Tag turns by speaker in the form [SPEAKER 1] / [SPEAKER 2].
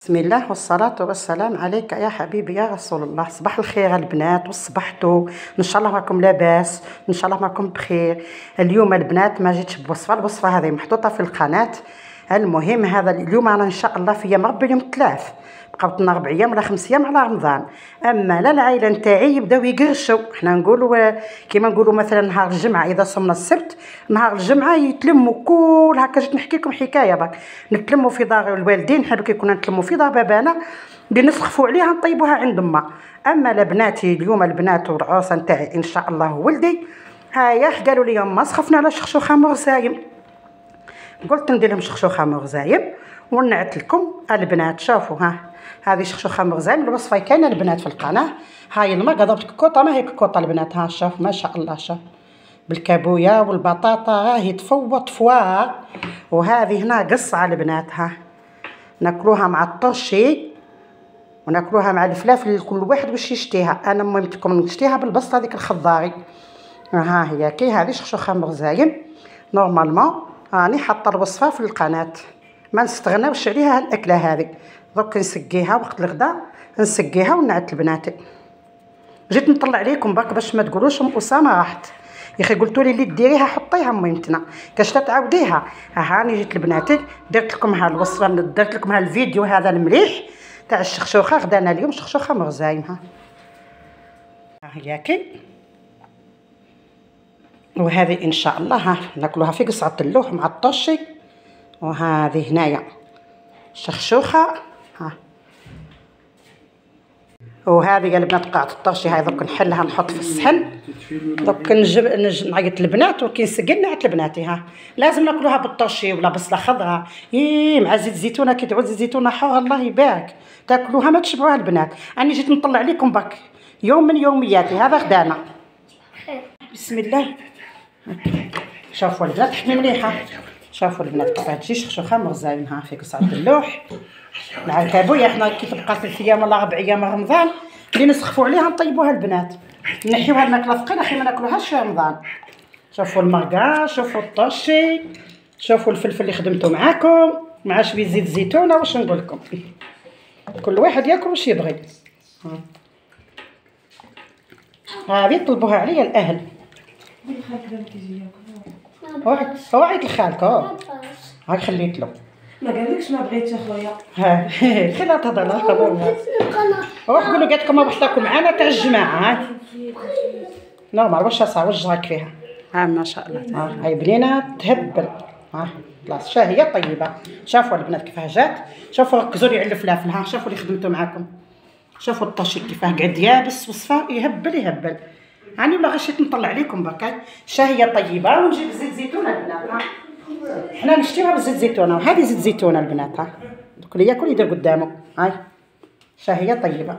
[SPEAKER 1] بسم الله والصلاة والسلام عليك يا حبيبي يا رسول الله. صباح الخير البنات، وصبحتوا ان شاء الله راكم لاباس، ان شاء الله راكم بخير. اليوم البنات ما جيتش بوصفه، الوصفه هذه محطوطه في القناه. المهم هذا اليوم انا ان شاء الله في يوم ربي يوم الثلاث، بقاو لنا 4 ايام ولا 5 ايام على رمضان. اما لا العائله نتاعي يبداو يقرشوا، حنا نقولوا كيما نقولوا مثلا نهار الجمعه اذا صمنا السبت، نهار الجمعه يتلموا كل هكا. جيت نحكي لكم حكايه برك، نتلموا في دار الوالدين، حنا كي كنا نتلموا في دار بابانا اللي نسخفوا عليها نطيبوها عند امها. اما لبناتي اليوم البنات والعروسه نتاعي ان شاء الله ولدي هايا قالوا لي يما سخفنا على شخشوخه مرزايم، قلت ندير لهم شخشوخه مرزايم ونعت لكم البنات. شوفوا هذه شخشوخه مرزايم، الوصفه كاينه البنات في القناه. هاي الماء ضربت كوطه، ما هي كوطه البنات، شوف ما شاء الله، شوف بالكابويه والبطاطا راهي تفوط فوار. وهذه هنا قصعه البنات، ناكلوها مع الطرشي وناكلوها مع الفلافل، كل واحد واش يشتيها. انا ميمتكم نشتيها بالبصله هذيك الخضاري. ها هي كي هذه شخشوخه مرزايم نورمالمون راني حاطه الوصفه في القناه، ما نستغناوش عليها الاكله هذه. درك نسقيها وقت الغداء، نسقيها ونعت لبناتي. جيت نطلع عليكم برك باش ما تقولوش ام اسامه راحت يا اخي، قلتوا لي اللي ديريها حطيها ميمتنا كاش تعاوديها. هاني جيت لبناتي درت لكم الوصفه، درت لكم الفيديو هذا المليح تاع الشخشوخه. غدانا اليوم شخشوخه مرزايم. ها هي كي، وهذه ان شاء الله ناكلوها في قصعه اللوح مع الطشي. وهذه هنايا شخشوخه وهذه البنات قاعة الطرشي. هاي دوك نحلها نحط في الصحن، دوك نعيط البنات وكي نسقي نعت لبناتي. لازم ناكلوها بالطرشي ولا بصله خضراء مع زيت زيتونه، كي تعود زيت زيتونه حار الله يبارك تاكلوها ما تشبعوها البنات. انا جيت نطلع لكم برك يوم من يومياتي. هذا غدانا. بسم الله. شوفوا البنات حمي مليحه، شوفوا البنات كيفاه تجي شخشوخه مرزايم في قصعه اللوح مع الكابويه. حنا كي تبقى 3 ايام ولا 4 ايام رمضان اللي نسخفوا عليها نطيبوها البنات، نحيوها الماكله ثقيله حيت ما ناكلوهاش في رمضان. شوفوا المرقه، شوفوا الطشي، شوفوا الفلفل اللي خدمته معاكم مع شويه زيت زيتونه. واش نقول لكم، كل واحد ياكل واش يبغي. هذه طلبوها عليا الاهل. هو عيط لخالك هاك خليت له.
[SPEAKER 2] ما قالكش ما بغيتش اخويا.
[SPEAKER 1] خليها تهضر لها خبر. روح قولوا قالت لكم باش تاكل معنا تاع الجماعه. نورمال واش صار واش راك فيها. ما شاء الله. هاي بنينه تهبل. خلاص شاهيه طيبه. شافوا البنات كيفاه جات، شوفوا ركزوا لي على الفلافل. شوفوا اللي خدمته معاكم، شوفوا الطشي كيفاه قعد يابس وصفه يهبل. راني ولا غشيت نطلع عليكم برك. شاهيه طيبه ونجيب زيت زيتونه البنات. حنا نشتيوها بزيت زيتونه، وهذه زيت زيتونه البنات. دوك اللي ياكل يدير قدامه. هاي شاهيه طيبه.